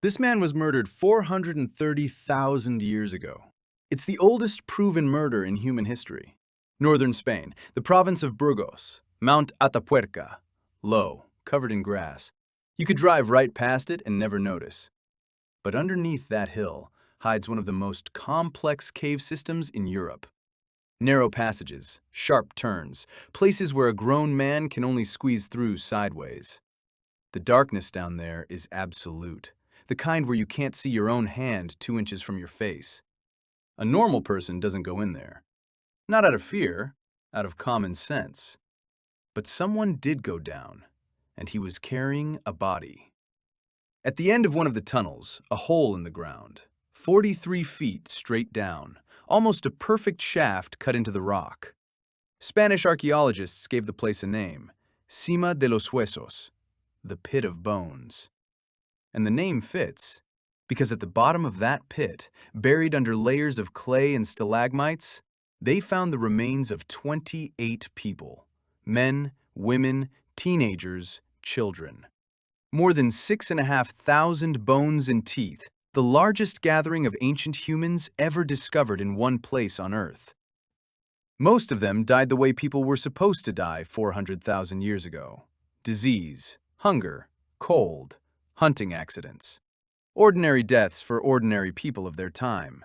This man was murdered 430,000 years ago. It's the oldest proven murder in human history. Northern Spain, the province of Burgos, Mount Atapuerca, low, covered in grass. You could drive right past it and never notice. But underneath that hill hides one of the most complex cave systems in Europe. Narrow passages, sharp turns, places where a grown man can only squeeze through sideways. The darkness down there is absolute, the kind where you can't see your own hand 2 inches from your face. A normal person doesn't go in there. Not out of fear, out of common sense. But someone did go down, and he was carrying a body. At the end of one of the tunnels, a hole in the ground, 43 feet straight down, almost a perfect shaft cut into the rock. Spanish archaeologists gave the place a name, Sima de los Huesos, the pit of bones. And the name fits, because at the bottom of that pit, buried under layers of clay and stalagmites, they found the remains of 28 people, men, women, teenagers, children. More than 6,500 bones and teeth, the largest gathering of ancient humans ever discovered in one place on Earth. Most of them died the way people were supposed to die 400,000 years ago. Disease, hunger, cold, hunting accidents. Ordinary deaths for ordinary people of their time.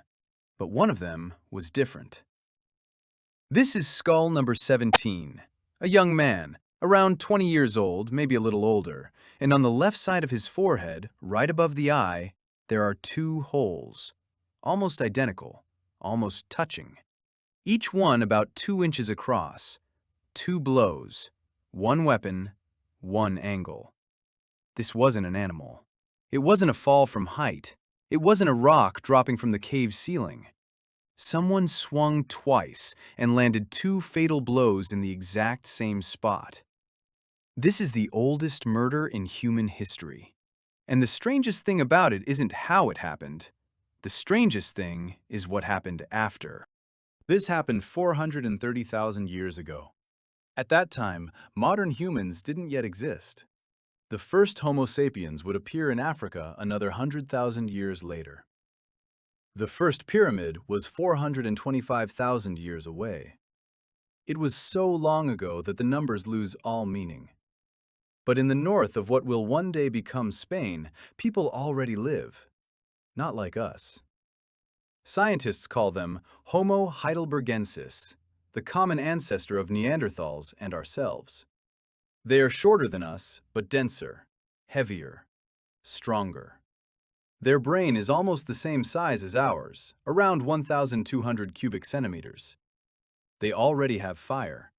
But one of them was different. This is skull number 17, a young man, around 20 years old, maybe a little older, and on the left side of his forehead, right above the eye, there are 2 holes, almost identical, almost touching. Each one about 2 inches across, 2 blows, 1 weapon, 1 angle. This wasn't an animal. It wasn't a fall from height. It wasn't a rock dropping from the cave ceiling. Someone swung twice and landed 2 fatal blows in the exact same spot. This is the oldest murder in human history. And the strangest thing about it isn't how it happened. The strangest thing is what happened after. This happened 430,000 years ago. At that time, modern humans didn't yet exist. The first Homo sapiens would appear in Africa another 100,000 years later. The first pyramid was 425,000 years away. It was so long ago that the numbers lose all meaning. But in the north of what will one day become Spain, people already live. Not like us. Scientists call them Homo heidelbergensis, the common ancestor of Neanderthals and ourselves. They are shorter than us, but denser, heavier, stronger. Their brain is almost the same size as ours, around 1,200 cubic centimeters. They already have fire.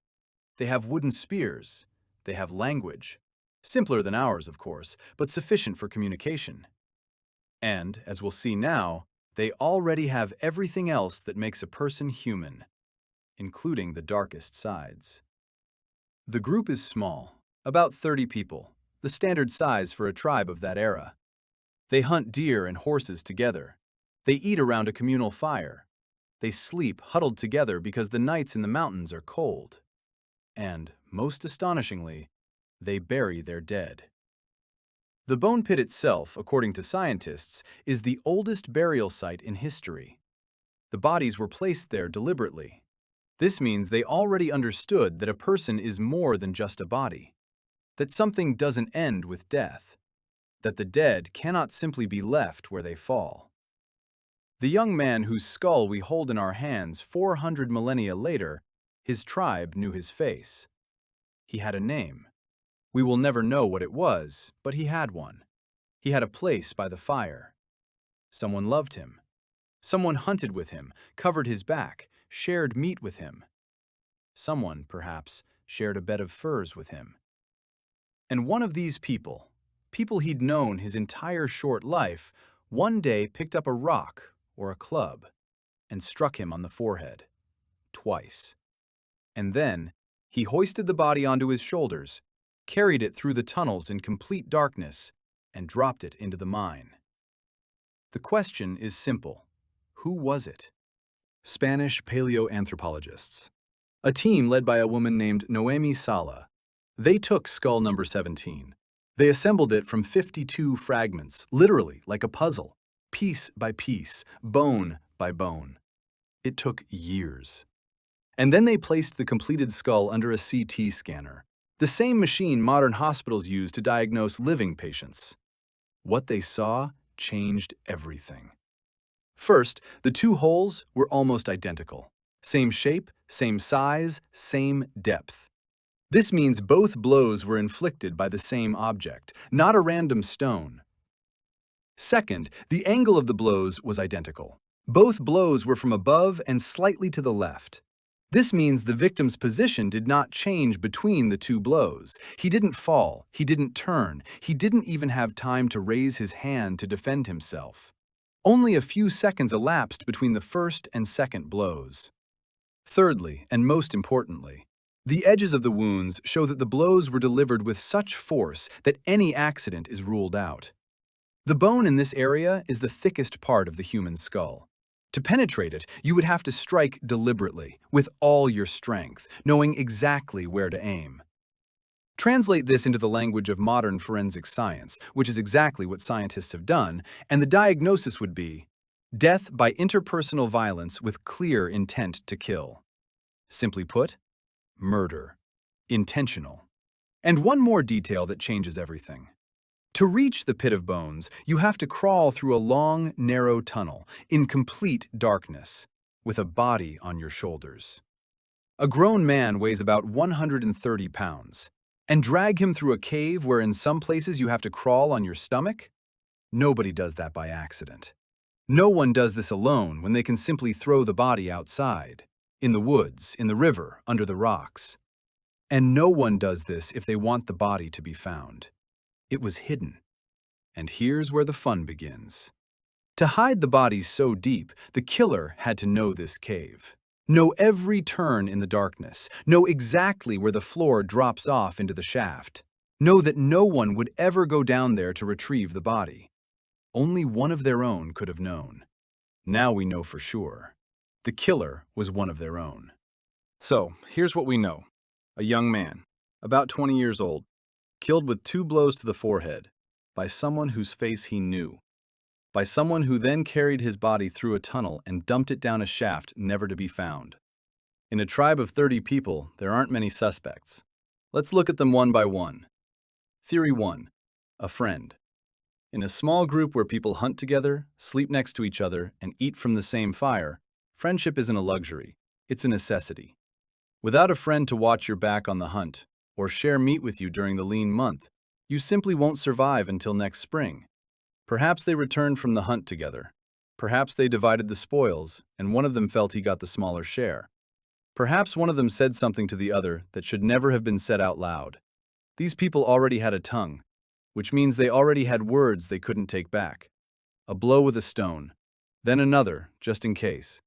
They have wooden spears. They have language. Simpler than ours, of course, but sufficient for communication. And, as we'll see now, they already have everything else that makes a person human, including the darkest sides. The group is small, about 30 people, the standard size for a tribe of that era. They hunt deer and horses together. They eat around a communal fire. They sleep huddled together because the nights in the mountains are cold. And, most astonishingly, they bury their dead. The bone pit itself, according to scientists, is the oldest burial site in history. The bodies were placed there deliberately. This means they already understood that a person is more than just a body, that something doesn't end with death, that the dead cannot simply be left where they fall. The young man whose skull we hold in our hands 400 millennia later, his tribe knew his face. He had a name. We will never know what it was, but he had one. He had a place by the fire. Someone loved him. Someone hunted with him, covered his back, shared meat with him. Someone, perhaps, shared a bed of furs with him. And one of these people he'd known his entire short life, one day picked up a rock or a club and struck him on the forehead, twice. And then he hoisted the body onto his shoulders, carried it through the tunnels in complete darkness, and dropped it into the mine. The question is simple. Who was it? Spanish paleoanthropologists. A team led by a woman named Noemi Sala. They took skull number 17. They assembled it from 52 fragments, literally like a puzzle, piece by piece, bone by bone. It took years. And then they placed the completed skull under a CT scanner, the same machine modern hospitals use to diagnose living patients. What they saw changed everything. First, the two holes were almost identical. Same shape, same size, same depth. This means both blows were inflicted by the same object, not a random stone. Second, the angle of the blows was identical. Both blows were from above and slightly to the left. This means the victim's position did not change between the two blows. He didn't fall, he didn't turn, he didn't even have time to raise his hand to defend himself. Only a few seconds elapsed between the first and second blows. Thirdly, and most importantly, the edges of the wounds show that the blows were delivered with such force that any accident is ruled out. The bone in this area is the thickest part of the human skull. To penetrate it, you would have to strike deliberately, with all your strength, knowing exactly where to aim. Translate this into the language of modern forensic science, which is exactly what scientists have done, and the diagnosis would be death by interpersonal violence with clear intent to kill. Simply put, murder. Intentional. And one more detail that changes everything. To reach the pit of bones, you have to crawl through a long, narrow tunnel in complete darkness, with a body on your shoulders. A grown man weighs about 130 pounds. And drag him through a cave where in some places you have to crawl on your stomach? Nobody does that by accident. No one does this alone when they can simply throw the body outside, in the woods, in the river, under the rocks. And no one does this if they want the body to be found. It was hidden. And here's where the fun begins. To hide the body so deep, the killer had to know this cave. Know every turn in the darkness. Know exactly where the floor drops off into the shaft. Know that no one would ever go down there to retrieve the body. Only one of their own could have known. Now we know for sure. The killer was one of their own. So, here's what we know. A young man, about 20 years old, killed with 2 blows to the forehead, by someone whose face he knew. By someone who then carried his body through a tunnel and dumped it down a shaft never to be found. In a tribe of 30 people, there aren't many suspects. Let's look at them one by one. Theory 1. A friend. In a small group where people hunt together, sleep next to each other, and eat from the same fire, friendship isn't a luxury, it's a necessity. Without a friend to watch your back on the hunt, or share meat with you during the lean month, you simply won't survive until next spring. Perhaps they returned from the hunt together. Perhaps they divided the spoils, and one of them felt he got the smaller share. Perhaps one of them said something to the other that should never have been said out loud. These people already had a tongue, which means they already had words they couldn't take back. A blow with a stone, then another, just in case,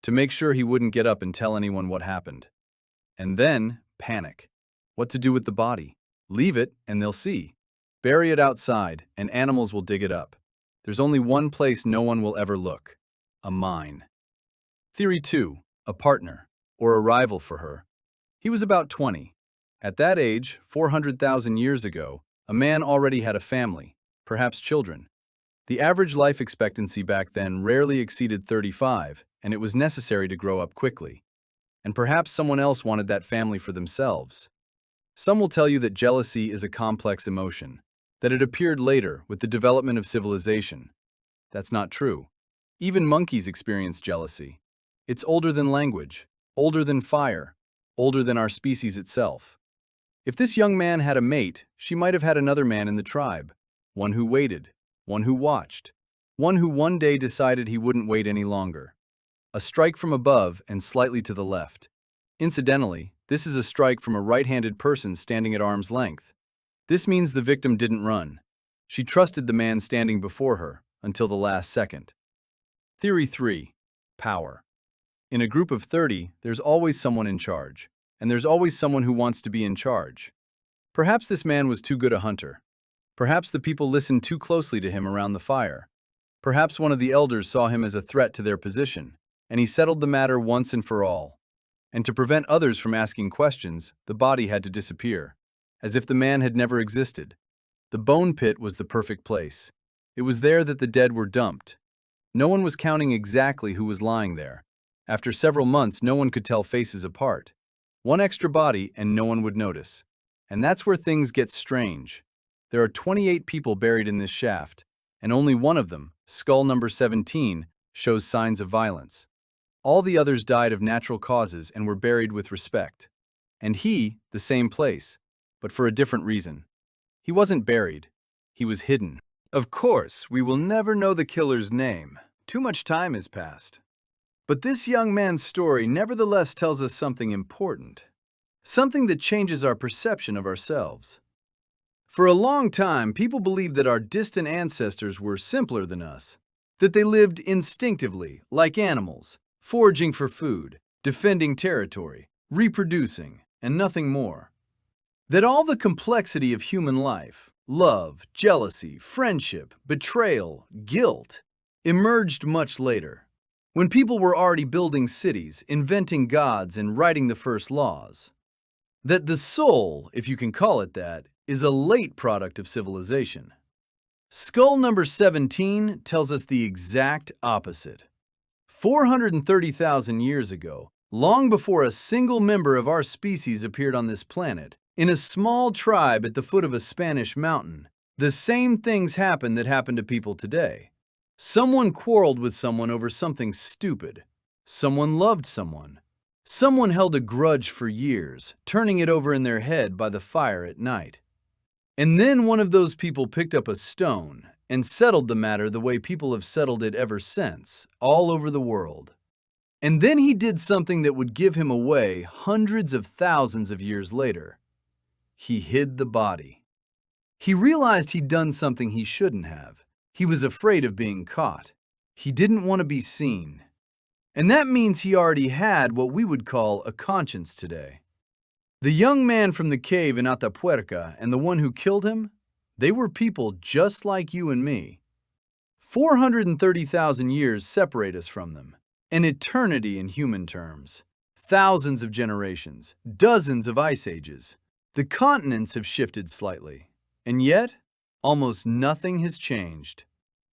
to make sure he wouldn't get up and tell anyone what happened. And then, panic. What to do with the body? Leave it, and they'll see. Bury it outside, and animals will dig it up. There's only one place no one will ever look. A mine. Theory 2. A partner, or a rival for her. He was about 20. At that age, 400,000 years ago, a man already had a family, perhaps children. The average life expectancy back then rarely exceeded 35, and it was necessary to grow up quickly. And perhaps someone else wanted that family for themselves. Some will tell you that jealousy is a complex emotion, that it appeared later with the development of civilization. That's not true. Even monkeys experience jealousy. It's older than language, older than fire, older than our species itself. If this young man had a mate, she might have had another man in the tribe, one who waited, one who watched, one who one day decided he wouldn't wait any longer. A strike from above and slightly to the left. Incidentally, this is a strike from a right-handed person standing at arm's length. This means the victim didn't run. She trusted the man standing before her until the last second. Theory 3. Power. In a group of 30, there's always someone in charge, and there's always someone who wants to be in charge. Perhaps this man was too good a hunter. Perhaps the people listened too closely to him around the fire. Perhaps one of the elders saw him as a threat to their position, and he settled the matter once and for all. And to prevent others from asking questions, the body had to disappear, as if the man had never existed. The bone pit was the perfect place. It was there that the dead were dumped. No one was counting exactly who was lying there. After several months, no one could tell faces apart. One extra body and no one would notice. And that's where things get strange. There are 28 people buried in this shaft, and only one of them, skull number 17, shows signs of violence. All the others died of natural causes and were buried with respect. And he, the same place, but for a different reason. He wasn't buried. He was hidden. Of course, we will never know the killer's name. Too much time has passed. But this young man's story nevertheless tells us something important. Something that changes our perception of ourselves. For a long time, people believed that our distant ancestors were simpler than us, that they lived instinctively, like animals, foraging for food, defending territory, reproducing, and nothing more. That all the complexity of human life, love, jealousy, friendship, betrayal, guilt, emerged much later, when people were already building cities, inventing gods, and writing the first laws. That the soul, if you can call it that, is a late product of civilization. Skull number 17 tells us the exact opposite. 430,000 years ago, long before a single member of our species appeared on this planet, in a small tribe at the foot of a Spanish mountain, the same things happened that happen to people today. Someone quarreled with someone over something stupid. Someone loved someone. Someone held a grudge for years, turning it over in their head by the fire at night. And then one of those people picked up a stone and settled the matter the way people have settled it ever since, all over the world. And then he did something that would give him away hundreds of thousands of years later. He hid the body. He realized he'd done something he shouldn't have. He was afraid of being caught. He didn't want to be seen. And that means he already had what we would call a conscience today. The young man from the cave in Atapuerca and the one who killed him, they were people just like you and me. 430,000 years separate us from them. An eternity in human terms. Thousands of generations, dozens of ice ages. The continents have shifted slightly. And yet, almost nothing has changed.